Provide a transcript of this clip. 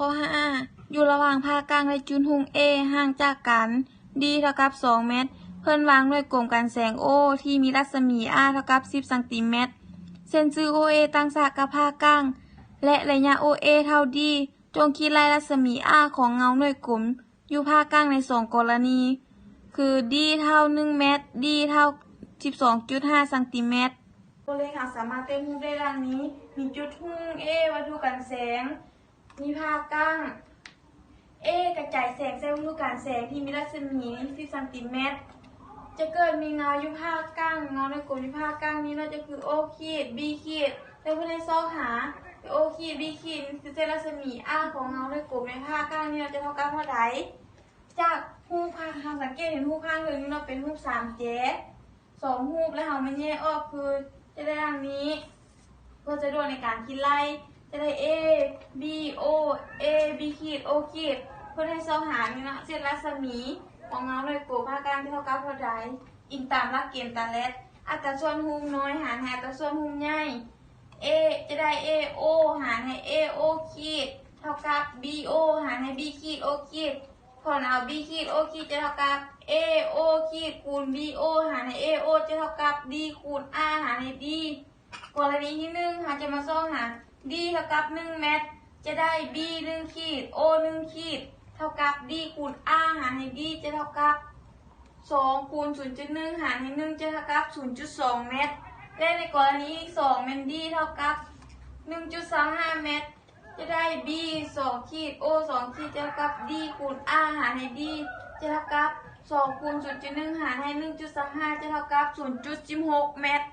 ข้อ5อยู่ระหว่างผ่ากลางและจุดหุง A ห่างจากกัน D เท่ากับ2เมตรเพิ่นวางหน่วยกลมกันแสง O ที่มีรัศมี R เท่ากับ10ซนเมตรเส้นชื่อ OA ตั้งฉากกับผ่ากลางและระยะ OA เท่า D จงคิดลายรัศมี R ของเงาหน่วยกลมอยู่ผ่ากลางใน2กรณีคือ D เท่า1เมตร D เท่า 12.5 ซนเมตรตัวเลขสามารถเต็มรูปได้ดังนี้มีจุดหุง A วัตถุกันแสงมีผ่ากลาง A กระจายแสงใส่วัตถุกันแสงที่มีรัศมี10ซนเมตรจะเกิดมีเงาอยู่ผ่ากลางเงาในกลมอยู่ผ่ากลางนี้เราจะคือ O ขีด B ขีดแล้วเพื่อให้ซอกหา O ขีด B ขีดคือเส้นรัศมี R ของเงาในกลมในผ่ากลางนี้เราจะเท่ากับเท่าไหร่จากรูปผ่าสังเกตเห็นรูปข้างหนึ่งเราเป็นรูป3แจ๊2รูปแล้วเรามันแยกออกคือจะได้ดังนี้เพื่อจะดูในการคิดไล่จะได้ A B O A B ขีด O ขีดเพื่อให้ซอกหานี่นะเส้นรัศมีของเงาในกลมผ่ากลางที่เท่ากับเท่าไหร่อิงตามหลักเกณฑ์ตาแรดอัตราส่วนหุ้มน้อยหารให้อัตราส่วนหุ้มใหญ่ A จะได้ A O หารให้ A O ขีดเท่ากับ B O หารให้ B ขีด O ขีดพอเอา B ขีด O ขีดจะเท่ากับ A O ขีดคูณ B O หารให้ A O จะเท่ากับ D คูณ R หารให้ D กรณีที่1เราจะมาซ่อหา D เท่ากับ1เมตรจะได้ B 1ขีด O 1ขีดเท่ากับ D คูณ R หารให้ D จะเท่ากับ2คูณ 0.1 หารให้1จะเท่ากับ 0.2 เมตรและในกรณี2เมตร D เท่ากับ 1.25 เมตรจะได้ B 2ขีด O 2ขีดจะเท่ากับ D คูณ R หารให้ D จะเท่ากับ2คูณ 0.1 หารให้ 1.25 จะเท่ากับ 0.16 เมตร